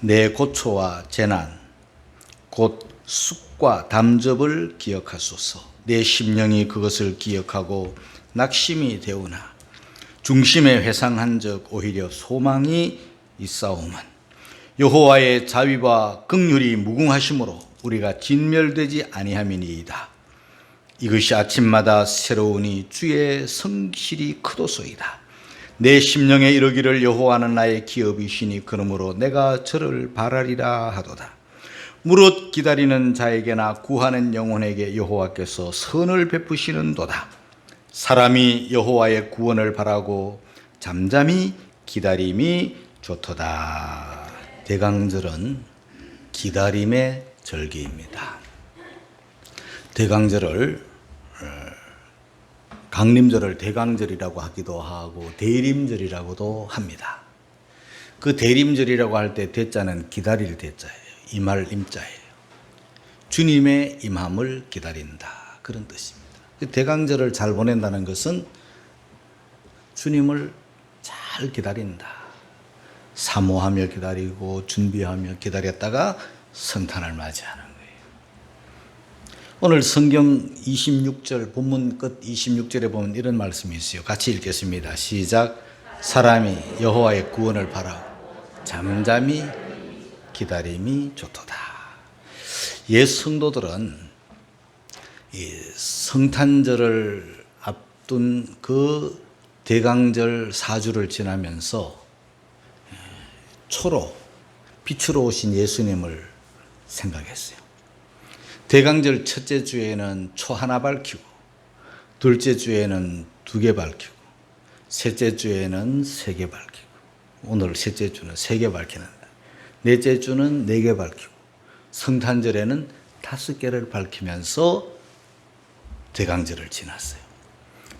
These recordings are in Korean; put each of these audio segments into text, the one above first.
내 고초와 재난 곧 숙과 담접을 기억하소서. 내 심령이 그것을 기억하고 낙심이 되오나 중심에 회상한 적 오히려 소망이 있사오만 여호와의 자비와 긍휼이 무궁하심으로 우리가 진멸되지 아니함이니이다. 이것이 아침마다 새로우니 주의 성실이 크도소이다. 내 심령에 이르기를 여호와는 나의 기업이시니 그러므로 내가 저를 바라리라 하도다. 무릇 기다리는 자에게나 구하는 영혼에게 여호와께서 선을 베푸시는도다. 사람이 여호와의 구원을 바라고 잠잠히 기다림이 좋도다. 대강절은 기다림의 절기입니다. 대강절을 강림절을 대강절이라고 하기도 하고 대림절이라고도 합니다. 그 대림절이라고 할 때 대자는 기다릴 대자예요. 임할 임자예요. 주님의 임함을 기다린다, 그런 뜻입니다. 대강절을 잘 보낸다는 것은 주님을 잘 기다린다. 사모하며 기다리고 준비하며 기다렸다가 성탄을 맞이하는 거예요. 오늘 성경 26절 본문 끝 26절에 보면 이런 말씀이 있어요. 같이 읽겠습니다. 시작. 사람이 여호와의 구원을 바라 잠잠히 기다림이 좋도다. 옛 성도들은 이 성탄절을 앞둔 그 대강절 4주를 지나면서 초로 빛으로 오신 예수님을 생각했어요. 대강절 첫째 주에는 초 하나 밝히고, 둘째 주에는 2개 밝히고, 셋째 주에는 3개 밝히고, 오늘 셋째 주는 3개 밝히는 날, 넷째 주는 4개 밝히고, 성탄절에는 5개를 밝히면서 대강절을 지났어요.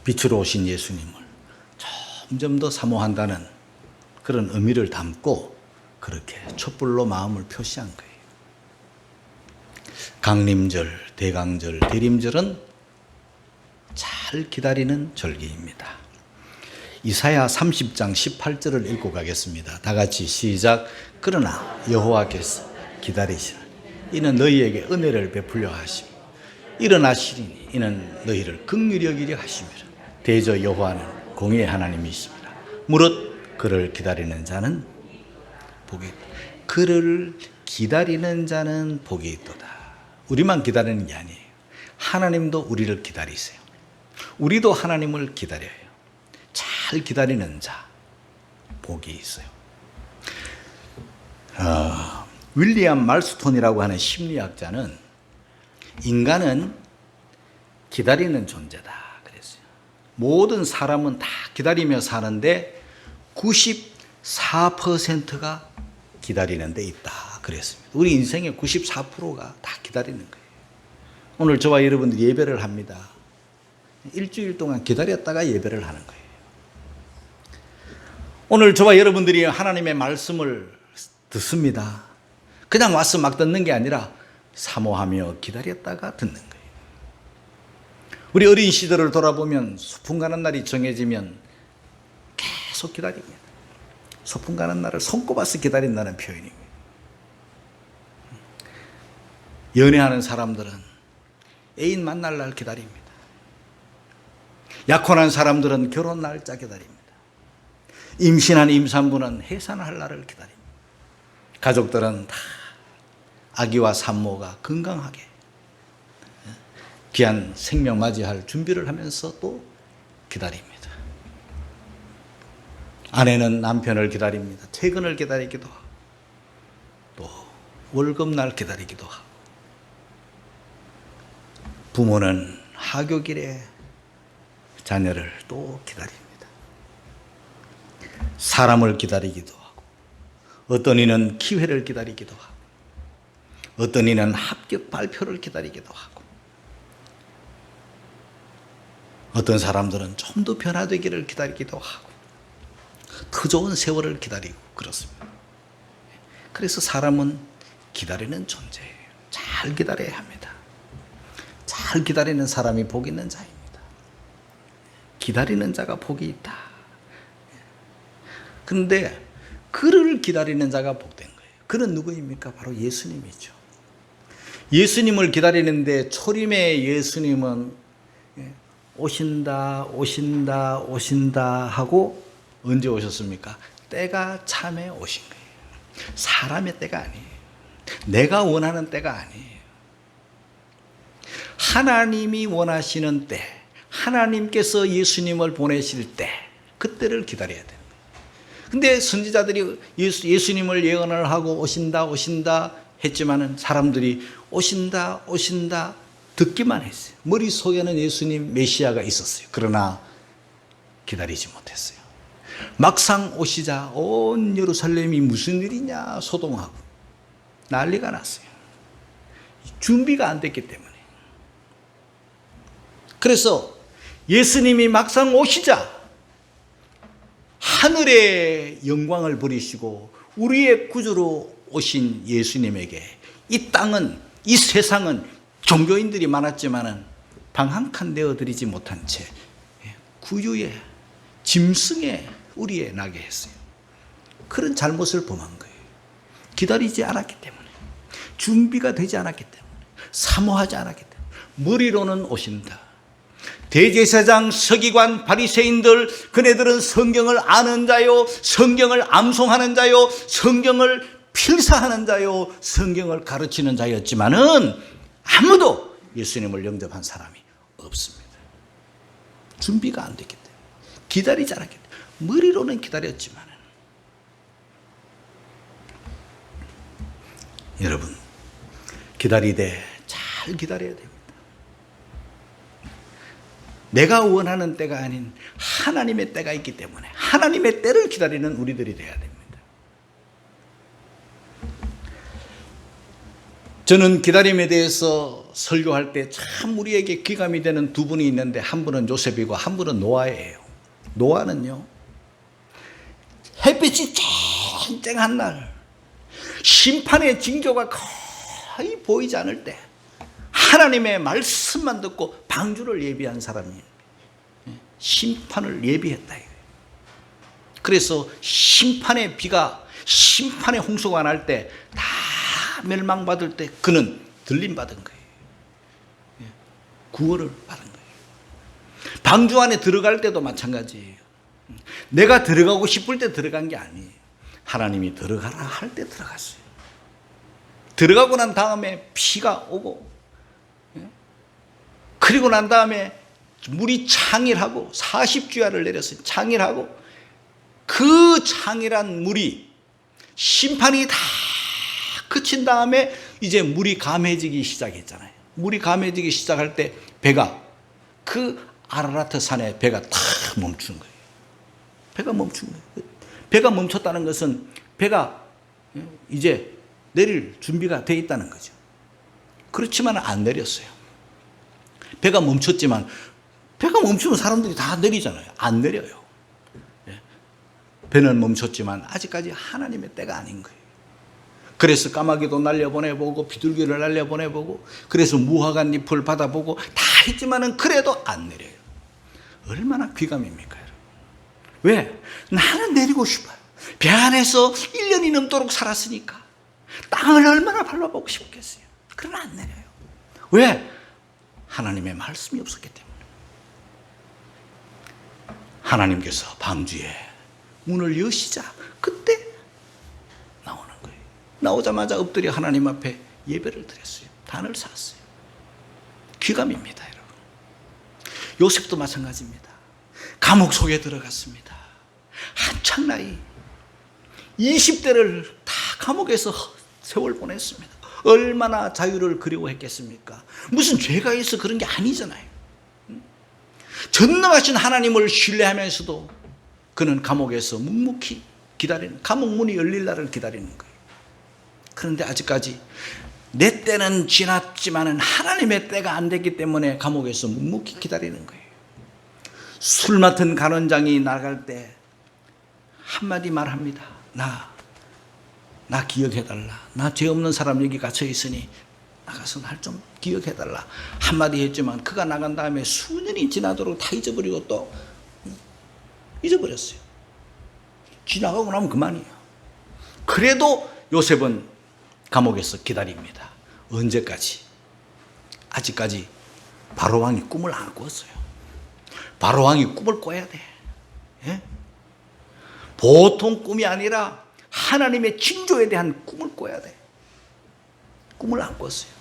빛으로 오신 예수님을 점점 더 사모한다는 그런 의미를 담고 그렇게 촛불로 마음을 표시한 거예요. 강림절, 대강절, 대림절은 잘 기다리는 절기입니다. 이사야 30장 18절을 읽고 가겠습니다. 다 같이 시작. 그러나 여호와께서 기다리시라. 이는 너희에게 은혜를 베풀려 하시며 일어나시리니 이는 너희를 긍휼히 여기려 하심이라. 대저 여호와는 공의의 하나님이십니다. 무릇 그를 기다리는 자는 복이 있다. 그를 기다리는 자는 복이 있도다. 우리만 기다리는 게 아니에요. 하나님도 우리를 기다리세요. 우리도 하나님을 기다려요. 잘 기다리는 자 복이 있어요. 윌리엄 말스톤이라고 하는 심리학자는 인간은 기다리는 존재다 그랬어요. 모든 사람은 다 기다리며 사는데 94%가 기다리는 데 있다 그랬습니다. 우리 인생의 94%가 다 기다리는 거예요. 오늘 저와 여러분들이 예배를 합니다. 일주일 동안 기다렸다가 예배를 하는 거예요. 오늘 저와 여러분들이 하나님의 말씀을 듣습니다. 그냥 와서 막 듣는 게 아니라 사모하며 기다렸다가 듣는 거예요. 우리 어린 시절을 돌아보면 소풍 가는 날이 정해지면 계속 기다립니다. 소풍 가는 날을 손꼽아서 기다린다는 표현이에요. 연애하는 사람들은 애인 만날 날 기다립니다. 약혼한 사람들은 결혼 날짜 기다립니다. 임신한 임산부는 해산할 날을 기다립니다. 가족들은 다 아기와 산모가 건강하게 귀한 생명 맞이할 준비를 하면서 또 기다립니다. 아내는 남편을 기다립니다. 퇴근을 기다리기도 하고 또 월급날 기다리기도 하고, 부모는 하교길에 자녀를 또 기다립니다. 사람을 기다리기도 하고, 어떤 이는 기회를 기다리기도 하고, 어떤 이는 합격 발표를 기다리기도 하고, 어떤 사람들은 좀 더 변화되기를 기다리기도 하고, 더 좋은 세월을 기다리고 그렇습니다. 그래서 사람은 기다리는 존재예요. 잘 기다려야 합니다. 잘 기다리는 사람이 복 있는 자입니다. 기다리는 자가 복이 있다. 그런데 그를 기다리는 자가 복된 거예요. 그는 누구입니까? 바로 예수님이죠. 예수님을 기다리는데 초림의 예수님은 오신다 오신다 오신다 하고 언제 오셨습니까? 때가 참에 오신 거예요. 사람의 때가 아니에요. 내가 원하는 때가 아니에요. 하나님이 원하시는 때, 하나님께서 예수님을 보내실 때, 그때를 기다려야 돼요. 근데 선지자들이 예수님을 예언을 하고 오신다 오신다 했지만은 사람들이 오신다 오신다 듣기만 했어요. 머릿속에는 예수님 메시아가 있었어요. 그러나 기다리지 못했어요. 막상 오시자 온 예루살렘이 무슨 일이냐 소동하고 난리가 났어요. 준비가 안 됐기 때문에. 그래서 예수님이 막상 오시자 하늘의 영광을 버리시고 우리의 구주로 오신 예수님에게 이 땅은, 이 세상은 종교인들이 많았지만은 방 한 칸 내어드리지 못한 채 구유에, 짐승의 우리에 나게 했어요. 그런 잘못을 범한 거예요. 기다리지 않았기 때문에, 준비가 되지 않았기 때문에, 사모하지 않았기 때문에. 머리로는 오신다. 대제사장, 서기관, 바리새인들, 그네들은 성경을 아는 자요, 성경을 암송하는 자요, 성경을 필사하는 자요, 성경을 가르치는 자였지만은 아무도 예수님을 영접한 사람이 없습니다. 준비가 안 됐기 때문에, 기다리지 않았기 때문에. 머리로는 기다렸지만 여러분, 기다리되 잘 기다려야 됩니다. 내가 원하는 때가 아닌 하나님의 때가 있기 때문에 하나님의 때를 기다리는 우리들이 되어야 됩니다. 저는 기다림에 대해서 설교할 때 참 우리에게 귀감이 되는 두 분이 있는데, 한 분은 요셉이고 한 분은 노아예요. 노아는요, 햇빛이 쨍쨍한 날, 심판의 징조가 거의 보이지 않을 때 하나님의 말씀만 듣고 방주를 예비한 사람이에요. 심판을 예비했다. 그래서 심판의 비가, 심판의 홍수가 날 때, 다 멸망받을 때 그는 들림받은 거예요. 구원을 받은 거예요. 방주 안에 들어갈 때도 마찬가지예요. 내가 들어가고 싶을 때 들어간 게 아니에요. 하나님이 들어가라 할 때 들어갔어요. 들어가고 난 다음에 피가 오고, 그리고 난 다음에 물이 창일하고 40주야를 내렸어요. 창일하고 그 창일한 물이, 심판이 다 그친 다음에 이제 물이 감해지기 시작했잖아요. 물이 감해지기 시작할 때 배가, 그 아라라트 산에 배가 탁 멈춘 거예요. 배가 멈춘 거예요. 배가 멈췄다는 것은 배가 이제 내릴 준비가 되어 있다는 거죠. 그렇지만 안 내렸어요. 배가 멈췄지만, 배가 멈추면 사람들이 다 내리잖아요. 안 내려요. 배는 멈췄지만 아직까지 하나님의 때가 아닌 거예요. 그래서 까마귀도 날려보내보고 비둘기를 날려보내보고, 그래서 무화과 잎을 받아보고 다 했지만은 그래도 안 내려요. 얼마나 귀감입니까, 여러분? 왜? 나는 내리고 싶어요. 배 안에서 1년이 넘도록 살았으니까 땅을 얼마나 밟아보고 싶겠어요. 그러나 안 내려요. 왜? 하나님의 말씀이 없었기 때문에. 하나님께서 방주에 문을 여시자 그때 나오는 거예요. 나오자마자 엎드려 하나님 앞에 예배를 드렸어요. 단을 쌓았어요. 귀감입니다, 여러분. 요셉도 마찬가지입니다. 감옥 속에 들어갔습니다. 한창 나이 20대를 다 감옥에서 세월 보냈습니다. 얼마나 자유를 그리워했겠습니까? 무슨 죄가 있어 그런 게 아니잖아요. 전능하신 하나님을 신뢰하면서도 그는 감옥에서 묵묵히 기다리는, 감옥 문이 열릴 날을 기다리는 거예요. 그런데 아직까지 내 때는 지났지만은 하나님의 때가 안 됐기 때문에 감옥에서 묵묵히 기다리는 거예요. 술 맡은 간원장이 나갈 때 한마디 말합니다. 나 기억해달라. 나 죄 없는 사람 여기 갇혀 있으니 나가서 날 좀 기억해달라. 한마디 했지만 그가 나간 다음에 수년이 지나도록 다 잊어버리고 또 잊어버렸어요. 지나가고 나면 그만이에요. 그래도 요셉은 감옥에서 기다립니다. 언제까지? 아직까지 바로왕이 꿈을 안 꿨어요. 바로왕이 꿈을 꿔야 돼. 예? 보통 꿈이 아니라 하나님의 징조에 대한 꿈을 꿔야 돼. 꿈을 안 꿨어요.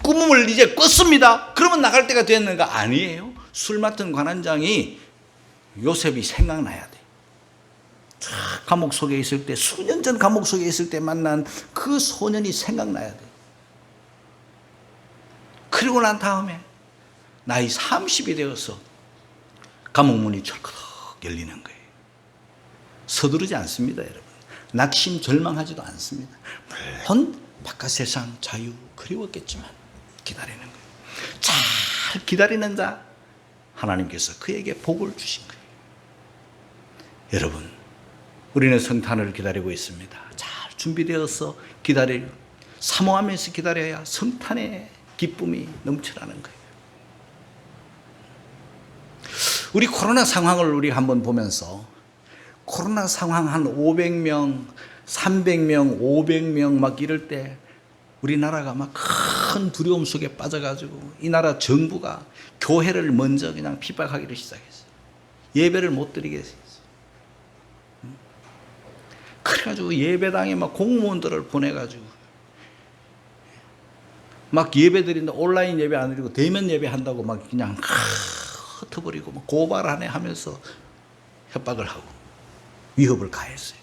꿈을 이제 꿨습니다. 그러면 나갈 때가 됐는가? 아니에요. 술 맡은 관원장이 요셉이 생각나야 돼. 감옥 속에 있을 때, 수년 전 감옥 속에 있을 때 만난 그 소년이 생각나야 돼. 그리고 난 다음에 나이 30이 되어서 감옥 문이 철컥 열리는 거예요. 서두르지 않습니다, 여러분. 낙심 절망하지도 않습니다. 물론 바깥 세상 자유 그리웠겠지만 기다리는 거예요. 잘 기다리는 자, 하나님께서 그에게 복을 주신 거예요. 여러분, 우리는 성탄을 기다리고 있습니다. 잘 준비되어서 기다리고 사모하면서 기다려야 성탄의 기쁨이 넘쳐나는 거예요. 우리 코로나 상황을 우리 한번 보면서 코로나 상황 한 500명, 300명, 500명 막 이럴 때 우리나라가 막 큰 두려움 속에 빠져가지고 이 나라 정부가 교회를 먼저 그냥 핍박하기를 시작했어요. 예배를 못 드리게 했어요. 그래가지고 예배당에 막 공무원들을 보내가지고 막 예배 드린다, 온라인 예배 안 드리고 대면 예배 한다고 막 그냥 흩어버리고 막 고발하네 하면서 협박을 하고 위협을 가했어요.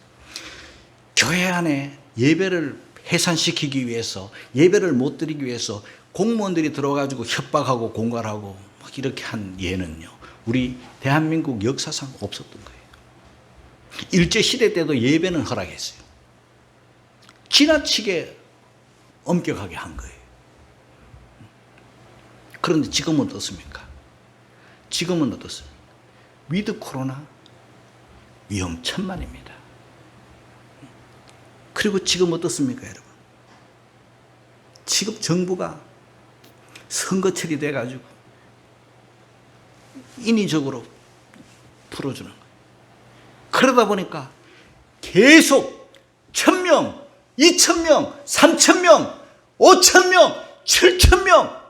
교회 안에 예배를 해산시키기 위해서, 예배를 못 드리기 위해서 공무원들이 들어가지고 협박하고 공갈하고 막 이렇게 한 예는요, 우리 대한민국 역사상 없었던 거예요. 일제시대 때도 예배는 허락했어요. 지나치게 엄격하게 한 거예요. 그런데 지금은 어떻습니까? 지금은 어떻습니까? 위드 코로나 위험천만입니다. 그리고 지금 어떻습니까, 여러분? 지금 정부가 선거철이 돼가지고 인위적으로 풀어주는 거예요. 그러다 보니까 계속 1,000명, 2,000명, 3,000명, 5,000명, 7,000명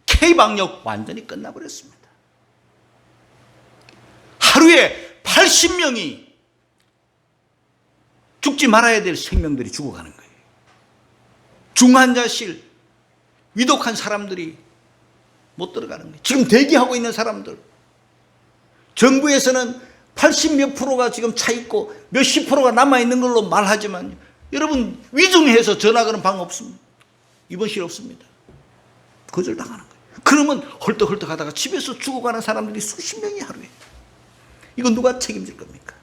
K방역 완전히 끝나버렸습니다. 하루에 80명이 죽지 말아야 될 생명들이 죽어가는 거예요. 중환자실, 위독한 사람들이 못 들어가는 거예요. 지금 대기하고 있는 사람들, 정부에서는 80몇 프로가 지금 차 있고 몇십 프로가 남아있는 걸로 말하지만 여러분, 위중해서 전화 거는 방 없습니다. 입원실 없습니다. 거절당하는 거예요. 그러면 헐떡헐떡 하다가 집에서 죽어가는 사람들이 수십 명이 하루에. 이건 누가 책임질 겁니까?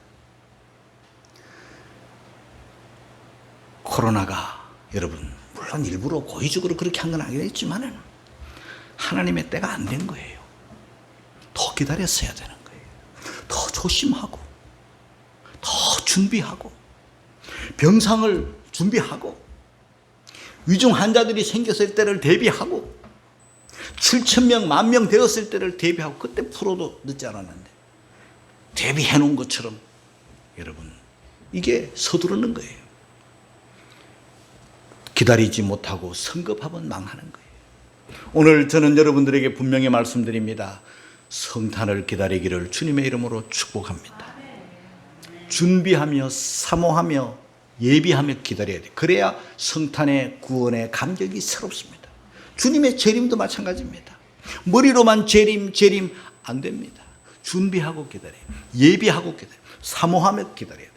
코로나가 여러분, 물론 일부러 고의적으로 그렇게 한 건 아니겠지만은 하나님의 때가 안 된 거예요. 더 기다렸어야 되는 거예요. 더 조심하고, 더 준비하고, 병상을 준비하고, 위중 환자들이 생겼을 때를 대비하고, 7,000명, 10,000명 되었을 때를 대비하고, 그때 풀어도 늦지 않았는데 대비해 놓은 것처럼 여러분, 이게 서두르는 거예요. 기다리지 못하고 성급하면 망하는 거예요. 오늘 저는 여러분들에게 분명히 말씀드립니다. 성탄을 기다리기를 주님의 이름으로 축복합니다. 준비하며 사모하며 예비하며 기다려야 돼요. 그래야 성탄의 구원의 감격이 새롭습니다. 주님의 재림도 마찬가지입니다. 머리로만 재림 안 됩니다. 준비하고 기다려요. 예비하고 기다려요. 사모하며 기다려야 돼요.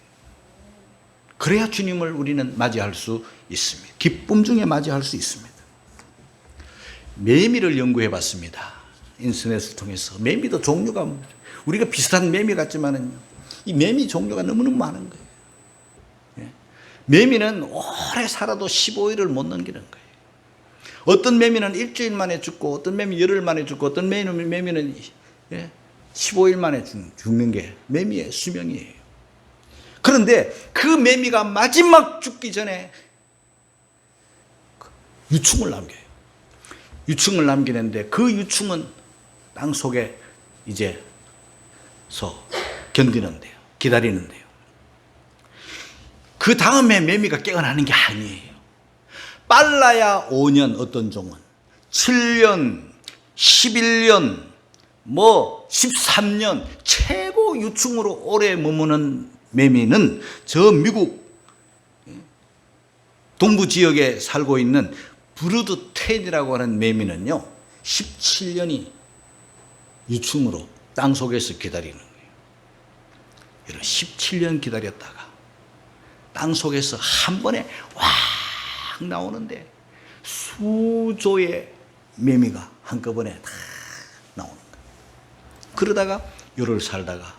그래야 주님을 우리는 맞이할 수 있습니다. 기쁨 중에 맞이할 수 있습니다. 매미를 연구해 봤습니다. 인터넷을 통해서. 매미도 종류가, 우리가 비슷한 매미 같지만은 이 매미 종류가 너무너무 많은 거예요. 매미는 오래 살아도 15일을 못 넘기는 거예요. 어떤 매미는 일주일 만에 죽고, 어떤 매미 열흘 만에 죽고, 어떤 매미는 15일 만에 죽는 게 매미의 수명이에요. 그런데 그 매미가 마지막 죽기 전에 유충을 남겨요. 유충을 남기는데 그 유충은 땅 속에 이제서 견디는데요. 기다리는데요. 그 다음에 매미가 깨어나는 게 아니에요. 빨라야 5년, 어떤 종은 7년, 11년, 13년 최고 유충으로 오래 머무는 매미는 저 미국 동부 지역에 살고 있는 브루드 텐이라고 하는 매미는요 17년이 유충으로 땅속에서 기다리는 거예요. 여러분 17년 기다렸다가 땅속에서 한 번에 왁 나오는데 수조의 매미가 한꺼번에 다 나오는 거예요. 그러다가 열흘 살다가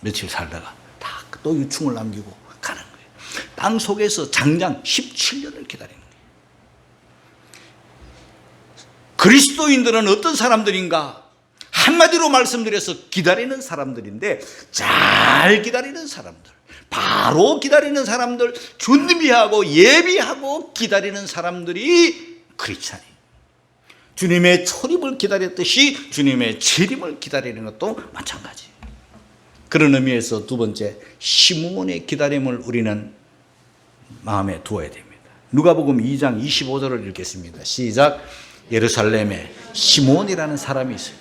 며칠 살다가 다 또 유충을 남기고 가는 거예요. 땅속에서 장장 17년을 기다리는 거예요. 그리스도인들은 어떤 사람들인가? 한마디로 말씀드려서 기다리는 사람들인데, 잘 기다리는 사람들, 바로 기다리는 사람들, 준비하고 예비하고 기다리는 사람들이 크리스찬이에요. 주님의 초림을 기다렸듯이 주님의 재림을 기다리는 것도 마찬가지예요. 그런 의미에서 두 번째, 시므온의 기다림을 우리는 마음에 두어야 됩니다. 누가복음 2장 25절을 읽겠습니다. 시작. 예루살렘에 시므온이라는 사람이 있어요.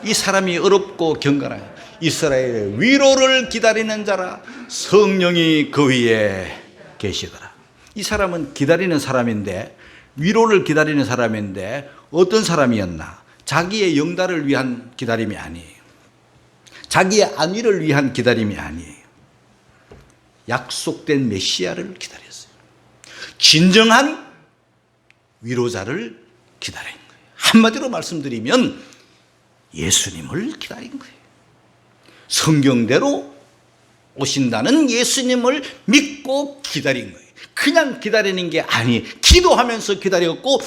이 사람이 어렵고 경건하여 이스라엘의 위로를 기다리는 자라, 성령이 그 위에 계시더라. 이 사람은 기다리는 사람인데, 위로를 기다리는 사람인데 어떤 사람이었나? 자기의 영달을 위한 기다림이 아니에요. 자기의 안위를 위한 기다림이 아니에요. 약속된 메시아를 기다렸어요. 진정한 위로자를 기다린 거예요. 한마디로 말씀드리면 예수님을 기다린 거예요. 성경대로 오신다는 예수님을 믿고 기다린 거예요. 그냥 기다리는 게 아니에요. 기도하면서 기다렸고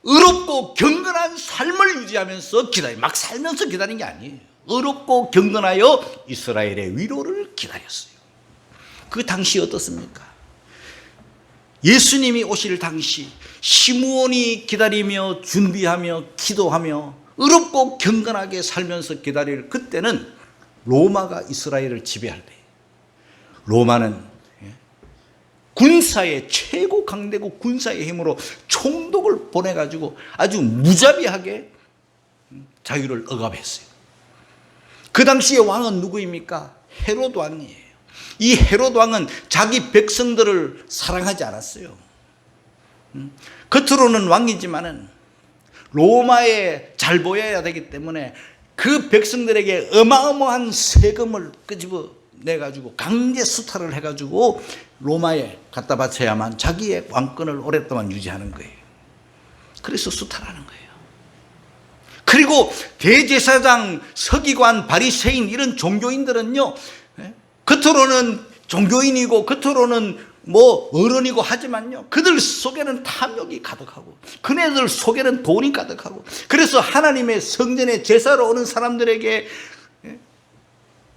의롭고 경건한 삶을 유지하면서 막 살면서 기다린 게 아니에요. 의롭고 경건하여 이스라엘의 위로를 기다렸어요. 그 당시 어떻습니까? 예수님이 오실 당시 시므온이 기다리며 준비하며 기도하며 의롭고 경건하게 살면서 기다릴 그때는 로마가 이스라엘을 지배할 때, 로마는 군사의 최고 강대국 군사의 힘으로 총독을 보내가지고 아주 무자비하게 자유를 억압했어요. 그 당시의 왕은 누구입니까? 헤롯 왕이에요. 이 헤롯 왕은 자기 백성들을 사랑하지 않았어요. 겉으로는 왕이지만은 로마에 잘 보여야 되기 때문에 그 백성들에게 어마어마한 세금을 끄집어 내가지고 강제 수탈을 해가지고 로마에 갖다 바쳐야만 자기의 왕권을 오랫동안 유지하는 거예요. 그래서 수탈하는 거예요. 그리고 대제사장, 서기관, 바리새인 이런 종교인들은요, 겉으로는 종교인이고 겉으로는 어른이고 하지만요, 그들 속에는 탐욕이 가득하고 그네들 속에는 돈이 가득하고, 그래서 하나님의 성전에 제사로 오는 사람들에게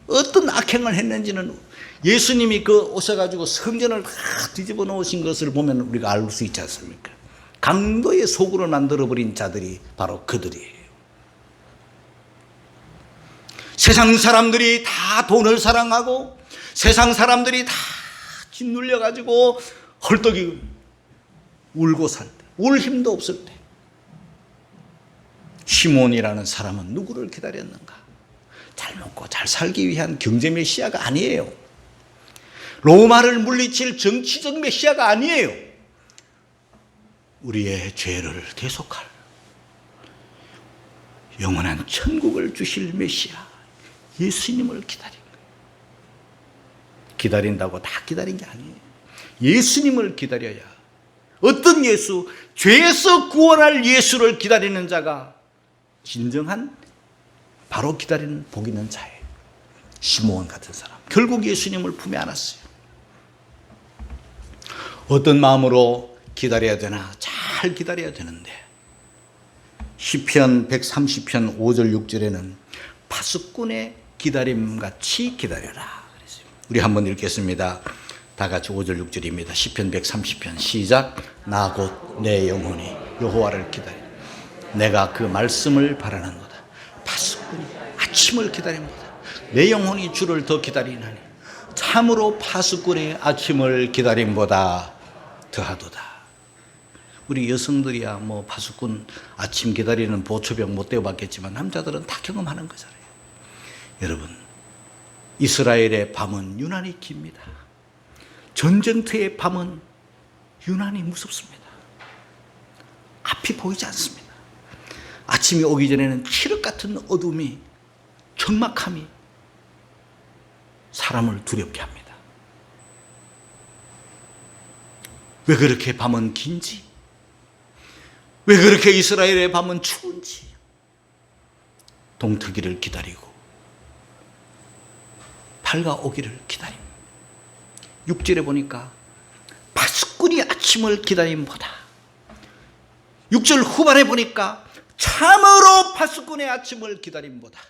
어떤 악행을 했는지는 예수님이 오셔가지고 성전을 다 뒤집어 놓으신 것을 보면 우리가 알 수 있지 않습니까? 강도의 속으로 만들어버린 자들이 바로 그들이에요. 세상 사람들이 다 돈을 사랑하고 세상 사람들이 다 짓눌려가지고 헐떡이 울고 살 때, 울 힘도 없을 때, 시몬이라는 사람은 누구를 기다렸는가? 잘 먹고 잘 살기 위한 경제 메시아가 아니에요. 로마를 물리칠 정치적 메시아가 아니에요. 우리의 죄를 대속할 영원한 천국을 주실 메시아 예수님을 기다린 거예요. 기다린다고 다 기다린 게 아니에요. 예수님을 기다려야, 어떤 예수? 죄에서 구원할 예수를 기다리는 자가 진정한 바로 기다리는 복 있는 자예요. 시므온 같은 사람, 결국 예수님을 품에 안았어요. 어떤 마음으로 기다려야 되나? 잘 기다려야 되는데, 시편 130편 5절 6절에는 파수꾼의 기다림같이 기다려라. 우리 한번 읽겠습니다. 다 같이 5절 6절입니다. 시편 130편 시작. 나 곧 내 영혼이 여호와를 기다려 내가 그 말씀을 바라는도다. 파수꾼이 아침을 기다립니다. 내 영혼이 주를 더 기다리나니. 자, 참으로 파수꾼의 아침을 기다림보다 더하도다. 우리 여성들이야 뭐 파수꾼 아침 기다리는 보초병 못 떼어봤겠지만 남자들은 다 경험하는 거잖아요. 여러분, 이스라엘의 밤은 유난히 깁니다. 전쟁터의 밤은 유난히 무섭습니다. 앞이 보이지 않습니다. 아침이 오기 전에는 칠흑 같은 어둠이, 적막함이 사람을 두렵게 합니다. 왜 그렇게 밤은 긴지, 왜 그렇게 이스라엘의 밤은 추운지, 동트기를 기다리고 밝아 오기를 기다립니다. 6절에 보니까 파수꾼이 아침을 기다림보다, 6절 후반에 보니까 참으로 파수꾼의 아침을 기다림보다,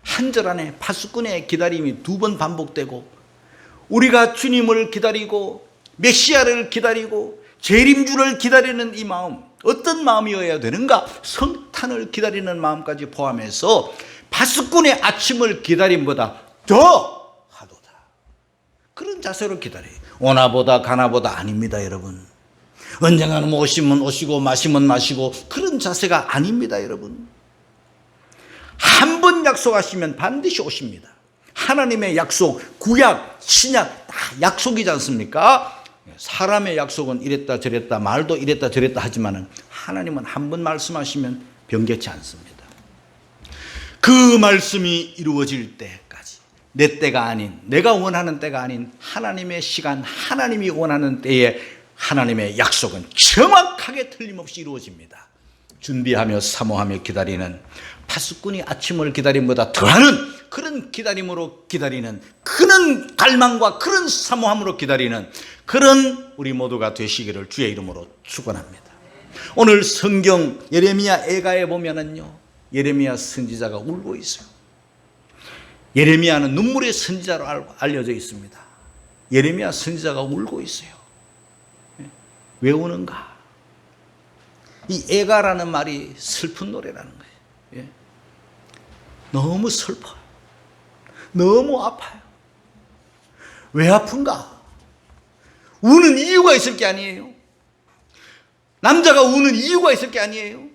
한 절 안에 파수꾼의 기다림이 2번 반복되고, 우리가 주님을 기다리고 메시아를 기다리고 재림주를 기다리는 이 마음, 어떤 마음이어야 되는가? 성탄을 기다리는 마음까지 포함해서 파수꾼의 아침을 기다림보다 더 하도다. 그런 자세로 기다려요. 오나보다 가나보다 아닙니다, 여러분. 언젠가는 오시면 오시고 마시면 마시고 그런 자세가 아닙니다, 여러분. 한 번 약속하시면 반드시 오십니다. 하나님의 약속, 구약, 신약 다 약속이지 않습니까? 사람의 약속은 이랬다 저랬다, 말도 이랬다 저랬다 하지만은 하나님은 한 번 말씀하시면 변개치 않습니다. 그 말씀이 이루어질 때까지, 내 때가 아닌, 내가 원하는 때가 아닌 하나님의 시간, 하나님이 원하는 때에 하나님의 약속은 정확하게 틀림없이 이루어집니다. 준비하며 사모하며 기다리는, 파수꾼이 아침을 기다림보다 더하는 그런 기다림으로 기다리는, 그런 갈망과 그런 사모함으로 기다리는 그런 우리 모두가 되시기를 주의 이름으로 축원합니다. 오늘 성경 예레미야 애가에 보면은요, 예레미야 선지자가 울고 있어요. 예레미야는 눈물의 선지자로 알려져 있습니다. 예레미야 선지자가 울고 있어요. 왜 우는가? 이 애가라는 말이 슬픈 노래라는 거예요. 너무 슬퍼요. 너무 아파요. 왜 아픈가? 우는 이유가 있을 게 아니에요. 남자가 우는 이유가 있을 게 아니에요.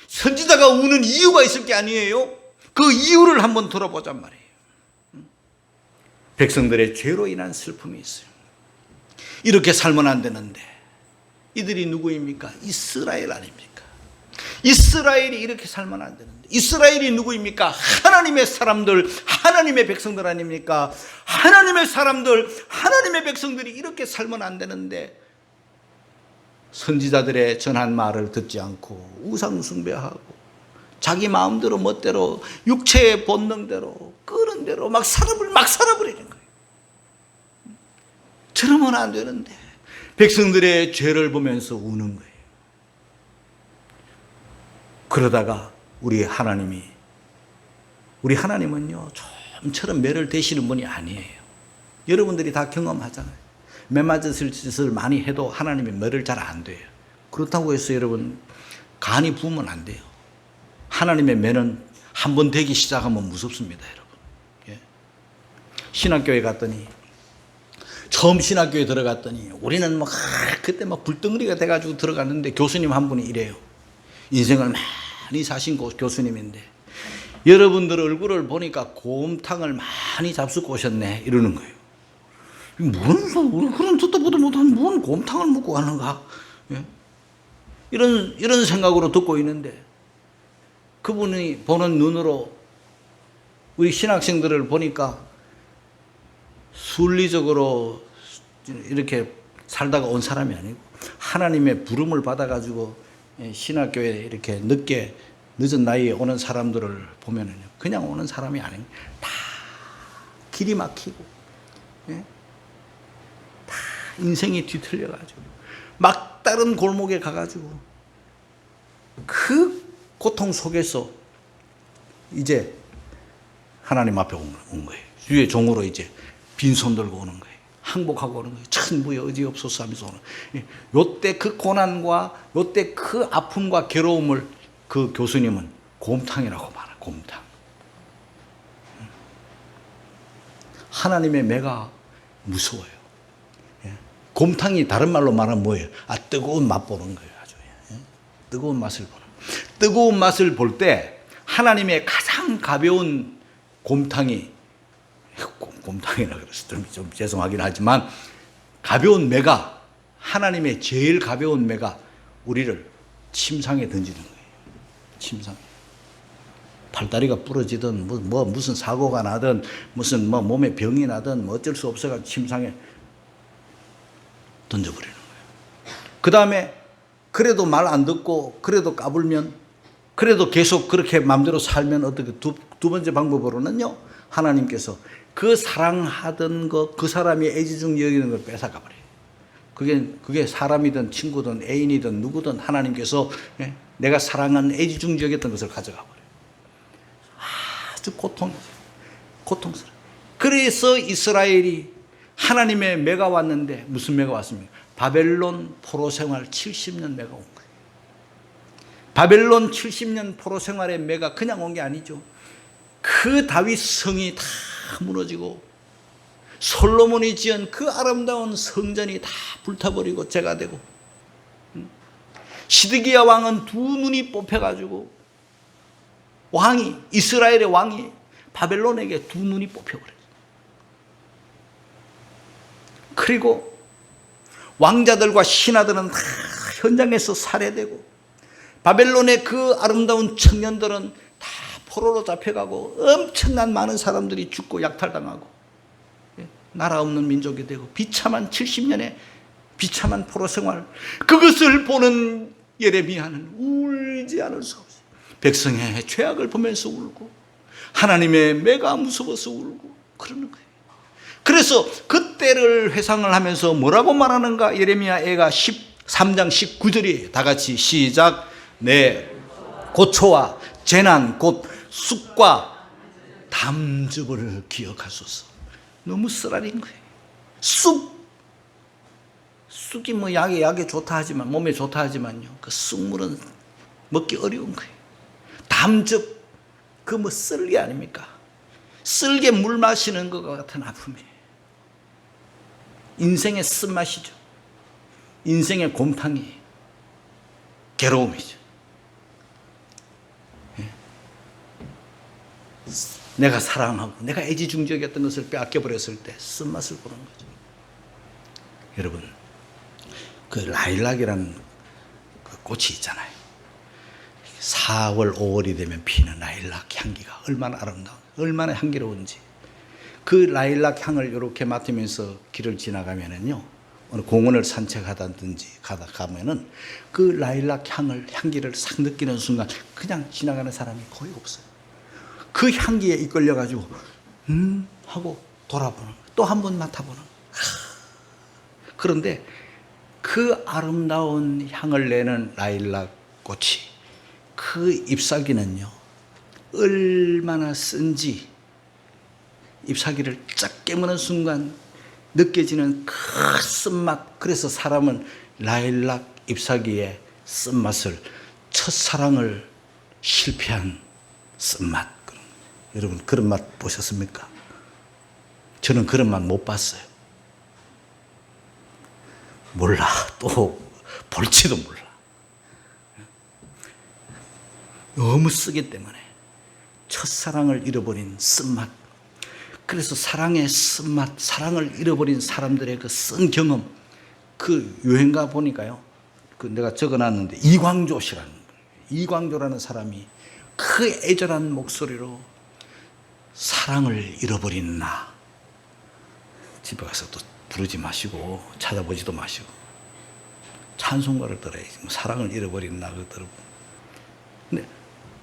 선지자가 우는 이유가 있을 게 아니에요. 그 이유를 한번 들어보잔 말이에요. 백성들의 죄로 인한 슬픔이 있어요. 이렇게 살면 안 되는데, 이들이 누구입니까? 이스라엘 아닙니까? 이스라엘이 이렇게 살면 안 되는데, 이스라엘이 누구입니까? 하나님의 사람들, 하나님의 백성들 아닙니까? 하나님의 사람들, 하나님의 백성들이 이렇게 살면 안 되는데, 선지자들의 전한 말을 듣지 않고 우상 숭배하고 자기 마음대로 멋대로 육체의 본능대로 끄는 대로 막 살아버리는 거예요. 저러면 안 되는데 백성들의 죄를 보면서 우는 거예요. 그러다가 우리 하나님은요, 좀처럼 매를 대시는 분이 아니에요. 여러분들이 다 경험하잖아요. 매 맞은 짓을 많이 해도 하나님의 매를 잘 안 돼요. 그렇다고 해서 여러분 간이 부으면 안 돼요. 하나님의 매는 한 번 되기 시작하면 무섭습니다, 여러분. 예. 신학교에 갔더니, 처음 신학교에 들어갔더니 우리는 막 그때 막 불덩어리가 돼가지고 들어갔는데 교수님 한 분이 이래요. 인생을 많이 사신 교수님인데 여러분들 얼굴을 보니까 곰탕을 많이 잡수고 오셨네, 이러는 거예요. 뭔 소리, 그런 듣도 보도 못한 뭔 곰탕을 먹고 가는가? 예? 이런 생각으로 듣고 있는데, 그분이 보는 눈으로 우리 신학생들을 보니까 순리적으로 이렇게 살다가 온 사람이 아니고 하나님의 부름을 받아가지고 신학교에 이렇게 늦은 나이에 오는 사람들을 보면은 그냥 오는 사람이 아니고 다 길이 막히고, 예? 다 인생이 뒤틀려가지고 막다른 골목에 가가지고 그 고통 속에서 이제 하나님 앞에 온 거예요. 주의 종으로 이제 빈손 들고 오는 거예요. 항복하고 오는 거예요. 천부에 의지없소서 하면서 오는 거예요. 요때 그 고난과 요때 그 아픔과 괴로움을 그 교수님은 곰탕이라고 말해요. 곰탕. 하나님의 매가 무서워요. 예. 곰탕이 다른 말로 말하면 뭐예요? 뜨거운 맛 보는 거예요. 아주. 예. 뜨거운 맛을 보는. 뜨거운 맛을 볼 때 하나님의 가장 가벼운 곰탕이라 그래서 좀 죄송하긴 하지만 가벼운 매가, 하나님의 제일 가벼운 매가 우리를 침상에 던지는 거예요. 침상에. 팔다리가 부러지든 무슨 사고가 나든 무슨 몸에 병이 나든 어쩔 수 없어가 침상에 던져버리는 거예요. 그 다음에 그래도 말 안 듣고 그래도 까불면 그래도 계속 그렇게 마음대로 살면 어떻게 두 번째 방법으로는요, 하나님께서 그 사랑하던 것, 그 사람이 애지중지 여기는 걸 뺏어가 버려요. 그게 사람이든 친구든 애인이든 누구든 하나님께서 내가 사랑한 애지중지 여겼던 것을 가져가 버려요. 아주 고통스러워요. 그래서 이스라엘이 하나님의 매가 왔는데 무슨 매가 왔습니까? 바벨론 포로 생활 70년 매가 온 거예요. 바벨론 70년 포로 생활의 매가 그냥 온 게 아니죠. 그 다윗 성이 다 무너지고 솔로몬이 지은 그 아름다운 성전이 다 불타버리고 재가 되고, 시드기야 왕은 두 눈이 뽑혀가지고 이스라엘의 왕이 바벨론에게 두 눈이 뽑혀버렸어요. 그리고 왕자들과 신하들은 다 현장에서 살해되고 바벨론의 그 아름다운 청년들은 다 포로로 잡혀가고 엄청난 많은 사람들이 죽고 약탈당하고 나라 없는 민족이 되고 비참한 70년의 비참한 포로 생활, 그것을 보는 예레미야는 울지 않을 수 없어요. 백성의 죄악을 보면서 울고 하나님의 매가 무서워서 울고 그러는 거예요. 그래서 그때를 회상을 하면서 뭐라고 말하는가? 예레미야 애가 13장 19절이에요. 다 같이 시작. 내 고초와 재난 곧 쑥과 담즙을 기억하소서. 너무 쓰라린 거예요. 쑥이 뭐 약에 좋다 하지만, 몸에 좋다 하지만요, 그 쑥물은 먹기 어려운 거예요. 담즙, 그 뭐 쓸개 아닙니까? 쓸개 물 마시는 것 같은 아픔이에요. 인생의 쓴맛이죠. 인생의 곰탕이에요. 괴로움이죠. 내가 사랑하고 내가 애지중지였던 것을 빼앗겨버렸을 때 쓴맛을 보는 거죠. 여러분, 그 라일락이라는 그 꽃이 있잖아요. 4월, 5월이 되면 피는 라일락 향기가 얼마나 아름다운, 얼마나 향기로운지. 그 라일락 향을 이렇게 맡으면서 길을 지나가면은요, 어느 공원을 산책하다든지 가면은 그 라일락 향기를 싹 느끼는 순간 그냥 지나가는 사람이 거의 없어요. 그 향기에 이끌려가지고 하고 돌아보는 거예요. 또 한 번 맡아보는 거예요. 그런데 그 아름다운 향을 내는 라일락 꽃이, 그 잎사귀는요 얼마나 쓴지 잎사귀를 쫙 깨무는 순간 느껴지는 그 쓴맛. 그래서 사람은 라일락 잎사귀의 쓴맛을, 첫사랑을 실패한 쓴맛. 여러분, 그런 맛 보셨습니까? 저는 그런 맛 못 봤어요. 몰라. 또 볼지도 몰라. 너무 쓰기 때문에 첫사랑을 잃어버린 쓴맛. 그래서 사랑의 쓴맛, 사랑을 잃어버린 사람들의 그 쓴 경험, 그 유행가 보니까요, 그 내가 적어놨는데 이광조라는 사람이 그 애절한 목소리로 사랑을 잃어버린 나, 집에 가서 또 부르지 마시고 찾아보지도 마시고 찬송가를 들어야지. 사랑을 잃어버린 나, 그거 들어보고. 근데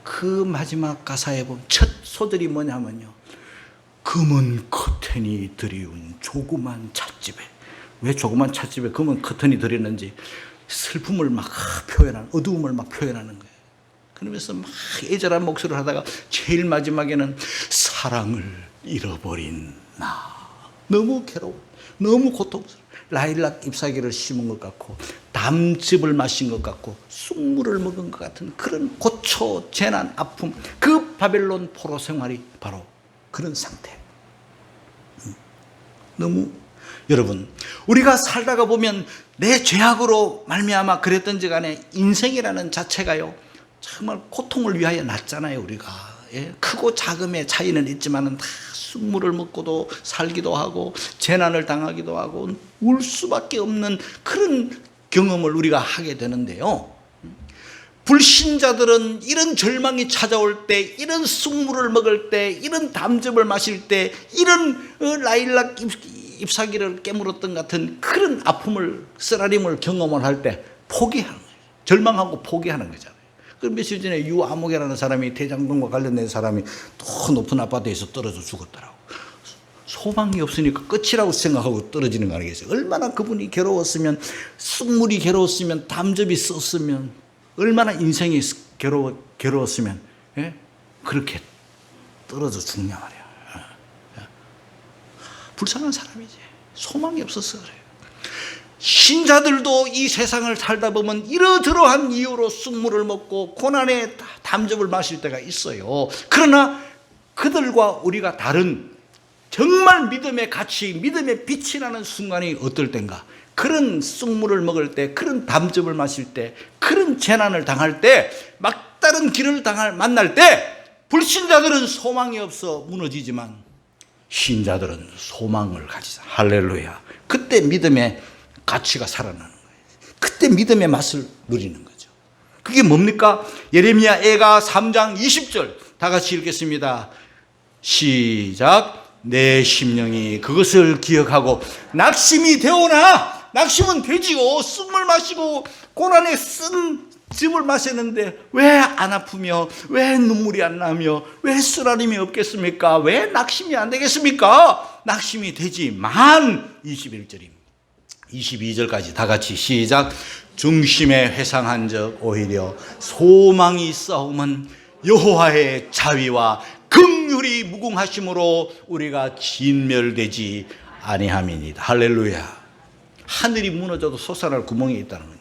그 마지막 가사에 보면 첫 소절이 뭐냐면요, 검은 커튼이 드리운 조그만 찻집에. 왜 조그만 찻집에 검은 커튼이 드렸는지 슬픔을 막 표현하는, 어두움을 막 표현하는 거예요. 그러면서 막 애절한 목소리를 하다가 제일 마지막에는 사랑을 잃어버린 나. 너무 괴로워, 너무 고통스러워. 라일락 잎사귀를 심은 것 같고 담즙을 마신 것 같고 쑥물을 먹은 것 같은 그런 고초, 재난, 아픔. 그 바벨론 포로 생활이 바로 그런 상태. 너무 여러분, 우리가 살다가 보면 내 죄악으로 말미암아 그랬던지 간에 인생이라는 자체가요, 정말 고통을 위하여 났잖아요. 우리가 크고 작음의 차이는 있지만 다 쑥물을 먹고도 살기도 하고 재난을 당하기도 하고 울 수밖에 없는 그런 경험을 우리가 하게 되는데요, 불신자들은 이런 절망이 찾아올 때, 이런 쑥물을 먹을 때, 이런 담즙을 마실 때, 이런 라일락 잎사귀를 깨물었던 같은 그런 아픔을, 쓰라림을 경험을 할 때 포기하는 거예요. 절망하고 포기하는 거잖아요. 그 며칠 전에 유아목이라는 사람이, 대장동과 관련된 사람이 더 높은 아파트에서 떨어져 죽었더라고. 소망이 없으니까 끝이라고 생각하고 떨어지는 거 아니겠어요? 얼마나 그분이 괴로웠으면, 쑥물이 괴로웠으면, 담즙이 썼으면, 얼마나 인생이 괴로웠으면, 그렇게 떨어져 죽냐 말이야. 불쌍한 사람이지. 소망이 없어서 그래요. 신자들도 이 세상을 살다 보면 이러저러한 이유로 쑥물을 먹고 고난의 담즙을 마실 때가 있어요. 그러나 그들과 우리가 다른 정말 믿음의 가치, 믿음의 빛이 나는 순간이 어떨 땐가, 그런 쑥물을 먹을 때, 그런 담즙을 마실 때, 그런 재난을 당할 때, 막다른 길을 만날 때, 불신자들은 소망이 없어 무너지지만 신자들은 소망을 가지자. 할렐루야. 그때 믿음의 가치가 살아나는 거예요. 그때 믿음의 맛을 누리는 거죠. 그게 뭡니까? 예레미야 애가 3장 20절 다 같이 읽겠습니다. 시작. 내 심령이 그것을 기억하고 낙심이 되오나, 낙심은 되지요. 쑥물 마시고 고난에 쓴 즙을 마셨는데 왜 안 아프며, 왜 눈물이 안 나며, 왜 쓰라림이 없겠습니까? 왜 낙심이 안 되겠습니까? 낙심이 되지만 21절입니다. 22절까지 다 같이 시작. 중심에 회상한 적 오히려 소망이 싸움은 여호와의 자위와 긍휼이 무궁하심으로 우리가 진멸되지 아니함이니이다. 할렐루야. 하늘이 무너져도 솟아날 구멍이 있다는 거예요.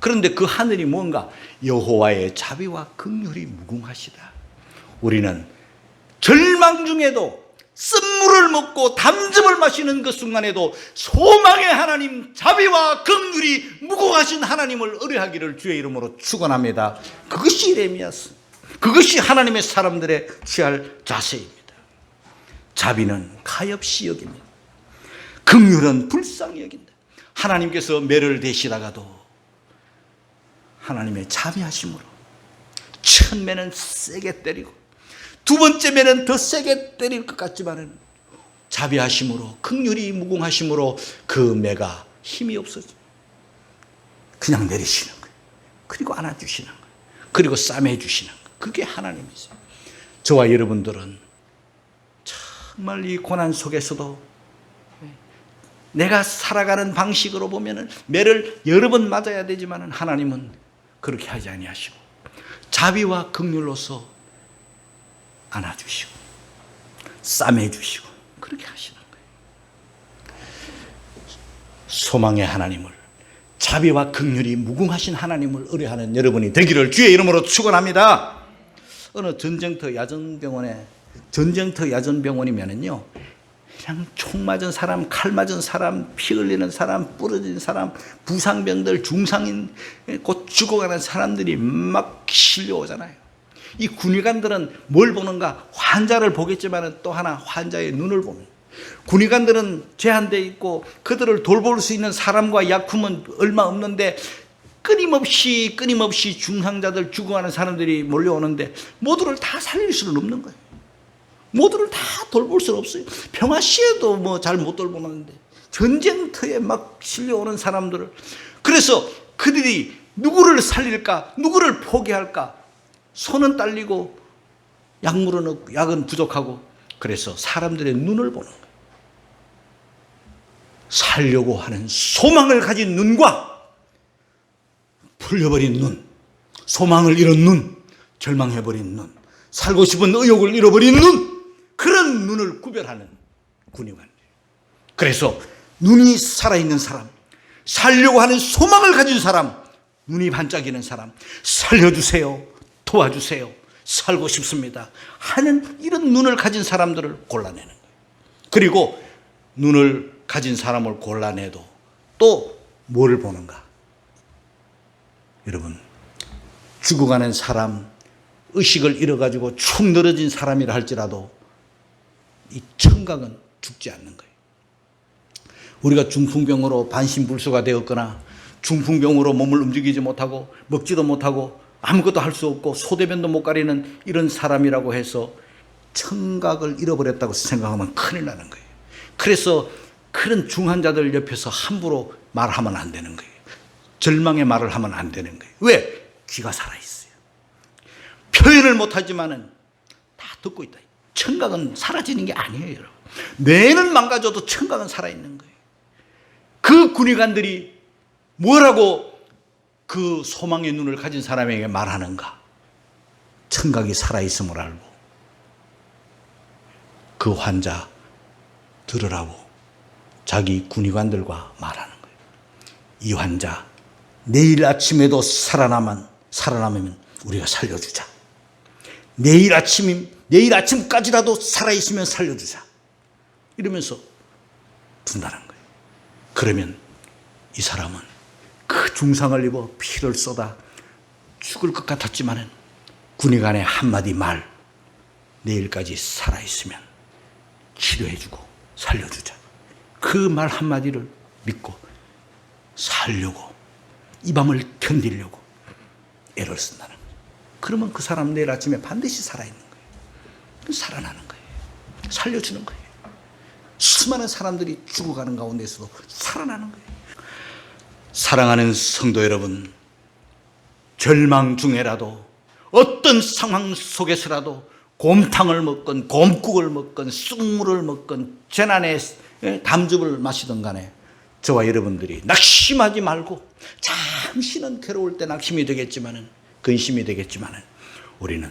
그런데 그 하늘이 뭔가? 여호와의 자비와 긍휼이 무궁하시다. 우리는 절망 중에도, 쓴물을 먹고 담즙을 마시는 그 순간에도 소망의 하나님, 자비와 긍휼이 무궁하신 하나님을 의뢰하기를 주의 이름으로 축원합니다. 그것이 예레미야서, 그것이 하나님의 사람들의 취할 자세입니다. 자비는 가엾이 여깁니다. 긍휼은 불쌍히 여긴다. 하나님께서 매를 대시다가도 하나님의 자비하심으로 첫 매는 세게 때리고 두 번째 매는 더 세게 때릴 것 같지만은 자비하심으로, 긍휼이 무궁하심으로 그 매가 힘이 없어져 그냥 내리시는 거예요. 그리고 안아주시는 거예요. 그리고 싸매주시는 거예요. 그게 하나님이세요. 저와 여러분들은 정말 이 고난 속에서도 내가 살아가는 방식으로 보면은 매를 여러 번 맞아야 되지만은 하나님은 그렇게 하지 아니하시고 자비와 긍휼로서 안아주시고 싸매주시고 그렇게 하시는 거예요. 소망의 하나님을, 자비와 긍휼이 무궁하신 하나님을 의뢰하는 여러분이 되기를 주의 이름으로 축원합니다. 어느 전쟁터 야전병원이면은요, 그냥 총 맞은 사람, 칼 맞은 사람, 피 흘리는 사람, 부러진 사람, 부상병들, 중상인, 곧 죽어가는 사람들이 막 실려오잖아요. 이 군의관들은 뭘 보는가? 환자를 보겠지만 또 하나 환자의 눈을 보는 거예요. 군의관들은 제한되어 있고 그들을 돌볼 수 있는 사람과 약품은 얼마 없는데 끊임없이 중상자들, 죽어가는 사람들이 몰려오는데 모두를 다 살릴 수는 없는 거예요. 모두를 다 돌볼 수는 없어요. 평화시에도 뭐 잘 못 돌보는데 전쟁터에 막 실려오는 사람들을, 그래서 그들이 누구를 살릴까, 누구를 포기할까, 손은 딸리고 약은 부족하고, 그래서 사람들의 눈을 보는 거예요. 살려고 하는 소망을 가진 눈과 풀려버린 눈, 소망을 잃은 눈, 절망해버린 눈, 살고 싶은 의욕을 잃어버린 눈, 그런 눈을 구별하는 군의관이에요. 그래서 눈이 살아있는 사람, 살려고 하는 소망을 가진 사람, 눈이 반짝이는 사람, 살려주세요, 도와주세요, 살고 싶습니다 하는 이런 눈을 가진 사람들을 골라내는 거예요. 그리고 눈을 가진 사람을 골라내도 또 뭐를 보는가? 여러분, 죽어가는 사람, 의식을 잃어가지고 축 늘어진 사람이라 할지라도 이 청각은 죽지 않는 거예요. 우리가 중풍병으로 반신불수가 되었거나 중풍병으로 몸을 움직이지 못하고 먹지도 못하고 아무것도 할 수 없고 소대변도 못 가리는 이런 사람이라고 해서 청각을 잃어버렸다고 생각하면 큰일 나는 거예요. 그래서 그런 중환자들 옆에서 함부로 말하면 안 되는 거예요. 절망의 말을 하면 안 되는 거예요. 왜? 귀가 살아있어요. 표현을 못하지만은 다 듣고 있다. 청각은 사라지는 게 아니에요, 여러분. 뇌는 망가져도 청각은 살아있는 거예요. 그 군의관들이 뭐라고 그 소망의 눈을 가진 사람에게 말하는가? 청각이 살아있음을 알고 그 환자 들으라고 자기 군의관들과 말하는 거예요. 이 환자 내일 아침에도 살아남으면 우리가 살려주자. 내일 아침까지라도 살아있으면 살려주자. 이러면서 둔다는 거예요. 그러면 이 사람은 그 중상을 입어 피를 쏟아 죽을 것 같았지만은 군의관의 한마디 말, 내일까지 살아있으면 치료해주고 살려주자. 그 말 한마디를 믿고 살려고 이 밤을 견디려고 애를 쓴다는 거예요. 그러면 그 사람 내일 아침에 반드시 살아있는 거예요. 살아나는 거예요. 살려주는 거예요. 수많은 사람들이 죽어가는 가운데서도 살아나는 거예요. 사랑하는 성도 여러분, 절망 중에라도 어떤 상황 속에서라도 곰탕을 먹건 곰국을 먹건 쑥물을 먹건 재난의 담즙을 마시든 간에 저와 여러분들이 낙심하지 말고, 잠시는 괴로울 때 낙심이 되겠지만은 근심이 되겠지만은 우리는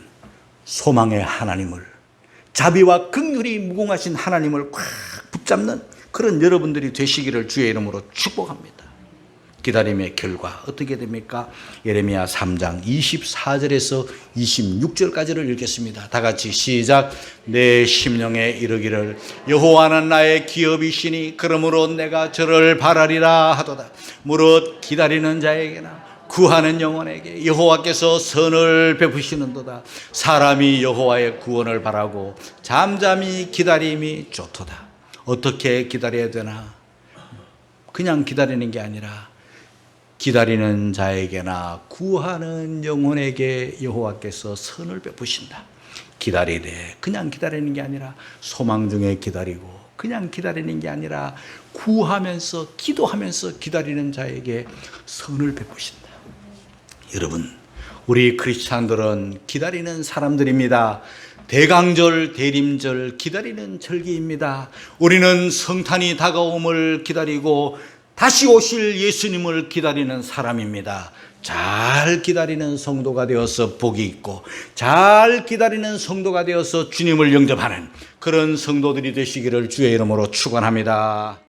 소망의 하나님을, 자비와 긍휼이 무궁하신 하나님을 꽉 붙잡는 그런 여러분들이 되시기를 주의 이름으로 축복합니다. 기다림의 결과 어떻게 됩니까? 예레미야 3장 24절에서 26절까지를 읽겠습니다. 다 같이 시작. 내 심령에 이르기를 여호와는 나의 기업이시니 그러므로 내가 저를 바라리라 하도다. 무릇 기다리는 자에게나 구하는 영혼에게 여호와께서 선을 베푸시는도다. 사람이 여호와의 구원을 바라고 잠잠히 기다림이 좋도다. 어떻게 기다려야 되나? 그냥 기다리는 게 아니라 기다리는 자에게나 구하는 영혼에게 여호와께서 선을 베푸신다. 기다리되 그냥 기다리는 게 아니라 소망 중에 기다리고, 그냥 기다리는 게 아니라 구하면서 기도하면서 기다리는 자에게 선을 베푸신다. 여러분, 우리 크리스찬들은 기다리는 사람들입니다. 대강절, 대림절 기다리는 절기입니다. 우리는 성탄이 다가옴을 기다리고 다시 오실 예수님을 기다리는 사람입니다. 잘 기다리는 성도가 되어서 복이 있고, 잘 기다리는 성도가 되어서 주님을 영접하는 그런 성도들이 되시기를 주의 이름으로 축원합니다.